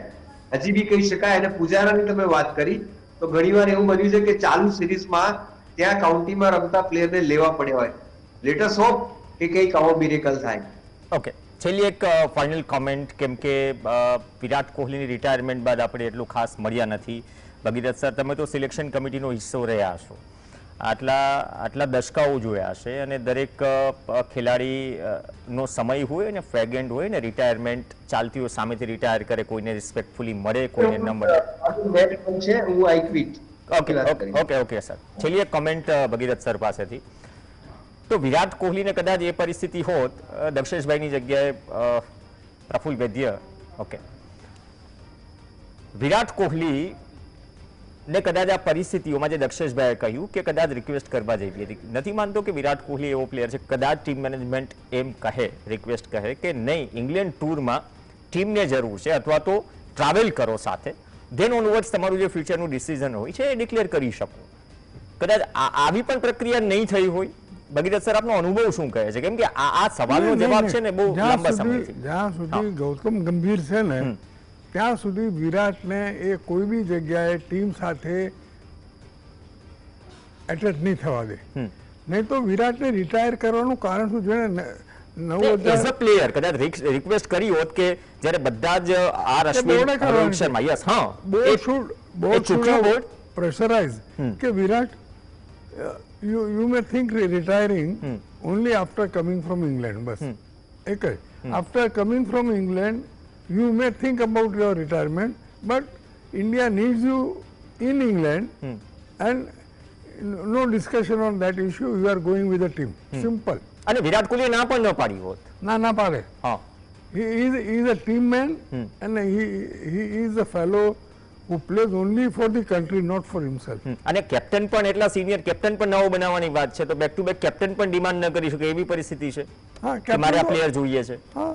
હજી બી કહી શકાય. અને પૂજારાની તમે વાત કરી તો ઘણીવાર એવું બન્યું છે કે ચાલુ સિરીઝમાં ત્યાં કાઉન્ટીમાં રમતા પ્લેયરને લેવા પડ્યા હોય. લેટ અસ હોપ કે કંઈક આવો મિરેકલ થાય. ઓકે, છેલ્લી એક ફાઇનલ કોમેન્ટ, કેમ કે વિરાટ કોહલીની રિટાયરમેન્ટ બાદ આપણે એટલું ખાસ મળ્યા નથી. ભગીરથ સર, તમે તો સિલેક્શન કમિટીનો હિસ્સો રહ્યા છો, આટલા દશકાઓ જોયા છે, અને દરેક ખેલાડીનો સમય હોય ને ફ્રેગેન્ટ હોય ને રિટાયરમેન્ટ ચાલતી હોય, સામેથી રિટાયર કરે, કોઈને રિસ્પેક્ટફુલી મળે, કોઈને ન મળે. ઓકે સર, છેલ્લી એક કોમેન્ટ ભગીરથ સર પાસેથી. તો વિરાટ કોહલીને કદાચ એ પરિસ્થિતિ હોત, દક્ષેશભાઈની જગ્યાએ પ્રફુલ વૈદ્ય, ઓકે, વિરાટ કોહલી ને કદાચ આ પરિસ્થિતિઓમાં જે દક્ષેશભાઈએ કહ્યું કે કદાચ રિક્વેસ્ટ કરવા જેવી હતી, નથી માનતો કે વિરાટ કોહલી એવો પ્લેયર છે, કદાચ ટીમ મેનેજમેન્ટ એમ કહે, રિક્વેસ્ટ કહે કે નહીં, ઇંગ્લેન્ડ ટૂરમાં ટીમને જરૂર છે અથવા તો ટ્રાવેલ કરો સાથે, ધેન ઓનવર્ડ્સ તમારું જે ફ્યુચરનું ડિસિઝન હોય છે એ ડિક્લેર કરી શકો. કદાચ આવી પણ પ્રક્રિયા નહીં થઈ હોય. ભગીરથ સર, આપનો અનુભવ શું કહે છે? કેમ કે આ સવાલનો જવાબ છે ને બહુ લાંબા સમયથી, જ્યાં સુધી ગૌતમ ગંભીર છે ને ત્યાં સુધી વિરાટને એ કોઈ બી જગ્યાએ ટીમ સાથે એટેચ નહીં થવા દે. નહીં તો વિરાટને રિટાયર કરવાનું કારણ શું છે ને, 9000 પ્લેયર કદાચ રિક્વેસ્ટ કરી હોત કે જ્યારે બધા જ આ અશ્વિન, રોહિત શર્મા, યસ, હા, બોર્ડ શુડ પ્રેશરાઇઝ કે વિરાટ, you may think retiring only after coming from England, બસ એક જ. After coming from England you may think about your retirement, but India needs you in England, and no discussion on that issue, you are going with the team, simple. અને વિરાટ કોહલીએ ના પણ ન પાડી હોત. ના પાડે. હા, he is a team man, and he is a fellow who plays only for the country, not for himself. અને કેપ્ટન પણ એટલા સિનિયર કેપ્ટન પણ નવો બનાવવાની વાત છે, તો બેક ટુ બેક કેપ્ટન પણ ડિમાન્ડ ન કરી શકે એવી પરિસ્થિતિ છે. હા, કે મારે આ પ્લેયર જોઈએ છે. હા,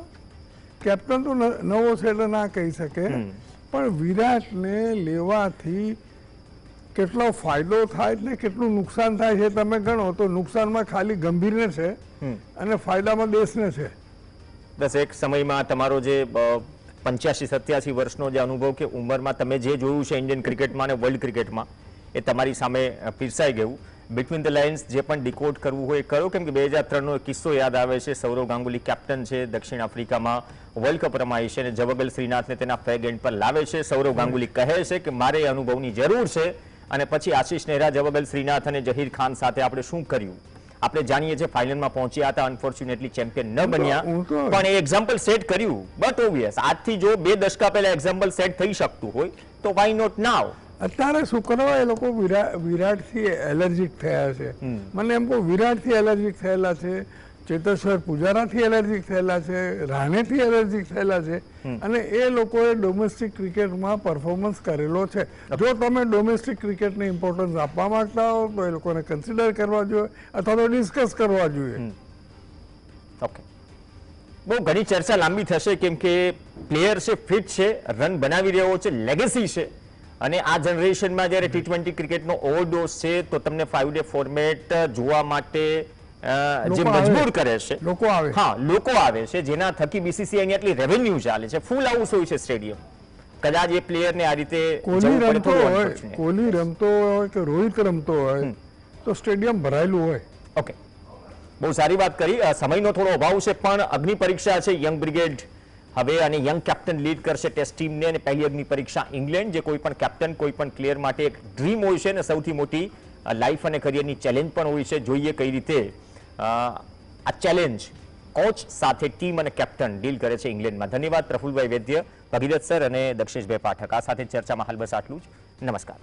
કેપ્ટન તો નવો છે એટલે ના કહી શકે, પણ વિરાટને લેવાથી કેટલો ફાયદો થાય ને કેટલું નુકસાન થાય છે તમે ગણો તો નુકસાનમાં ખાલી ગંભીરને છે અને ફાયદામાં દેશને છે. બસ એક સમયમાં તમારો જે 85-87 વર્ષનો જે અનુભવ કે ઉંમરમાં તમે જે જોયું છે ઇન્ડિયન ક્રિકેટમાં અને વર્લ્ડ ક્રિકેટમાં, એ તમારી સામે પીરસાઈ ગયું. બિટવીન ધ લાઇન્સ જે પણ ડિકોડ કરવું હોય એ કરો, કેમ કે 2003નો કિસ્સો યાદ આવે છે. સૌરવ ગાંગુલી કેપ્ટન છે, દક્ષિણ આફ્રિકામાં વર્લ્ડ કપ રમાય છે અને જવગલ શ્રીનાથને તેના ફ્લેગ એન્ડ પર લાવે છે. સૌરવ ગાંગુલી કહે છે કે મારે એ અનુભવની જરૂર છે, અને પછી આશિષ નેહરા, જવગલ શ્રીનાથ અને જહીર ખાન સાથે આપણે શું કર્યું આપણે જાણીએ છીએ. ફાઇનલમાં પહોંચ્યા હતા, અનફોર્ચ્યુનેટલી ચેમ્પિયન ન બન્યા, પણ એ એક્ઝામ્પલ સેટ કર્યું. બટ ઓબ્વિયસ આજથી જો 2 દશકા પહેલા એક્ઝામ્પલ સેટ થઈ શકતું હોય તો વાય નોટ નાવ. અત્યારે શું કરવા એ લોકો વિરાટથી એલર્જીક થયા છે. મને એમ કહું વિરાટથી એલર્જીક થયેલા છે ચેતેશ્વર પૂજારાથી એલર્જીક થયેલા છે, રાણેથી એલર્જીક થયેલા છે, અને એ લોકોએ ડોમેસ્ટિક ક્રિકેટમાં પરફોર્મન્સ કરેલો છે. જો તમે ડોમેસ્ટિક ક્રિકેટને ઇમ્પોર્ટન્સ આપવા માંગતા હો તો એ લોકોને કન્સિડર કરવા જોઈએ અથવા તો ડિસ્કસ કરવા જોઈએ. ઓકે, બહુ ઘણી ચર્ચા લાંબી થશે કેમ કે પ્લેયર છે, ફિટ છે, રન બનાવી રહ્યો છે, લેગેસી છે, અને આ જનરેશનમાં જ્યારે T20 ક્રિકેટનો ઓવરડોઝ છે તો તમને 5 ડે ફોર્મેટ જોવા માટે જે મજબૂર કરે છે લોકો આવે. હા, લોકો આવે છે, જેના થકી BCCI ની આટલી રેવન્યુ ચાલે છે, ફૂલ હાઉસ હોય છે સ્ટેડિયમ. કદાચ એ પ્લેયરને આ રીતે કોહલી રમતો હોય કે રોહિત રમતો હોય તો સ્ટેડિયમ ભરાયેલું હોય. ઓકે, બહુ સારી વાત કરી. સમયનો થોડો અભાવ છે પણ અગ્નિ પરીક્ષા છે યંગ બ્રિગેડ હવે, અને યંગ કેપ્ટન લીડ કરશે ટેસ્ટ ટીમને, અને પહેલી અગ્નિ પરીક્ષા ઇંગ્લેન્ડ, જે કોઈ પણ કેપ્ટન, કોઈ પણ પ્લેયર માટે એક ડ્રીમ હોય છે અને સૌથી મોટી લાઈફ અને કરિયરની ચેલેન્જ પણ હોય છે. જોઈએ કઈ રીતે આ ચેલેન્જ કોચ સાથે ટીમ અને કેપ્ટન ડીલ કરે છે ઇંગ્લેન્ડમાં. ધન્યવાદ પ્રફુલભાઈ વૈદ્ય, ભગીરથ સર અને દક્ષેશભાઈ પાઠક. આ સાથે ચર્ચામાં હાલ બસ આટલું જ. નમસ્કાર.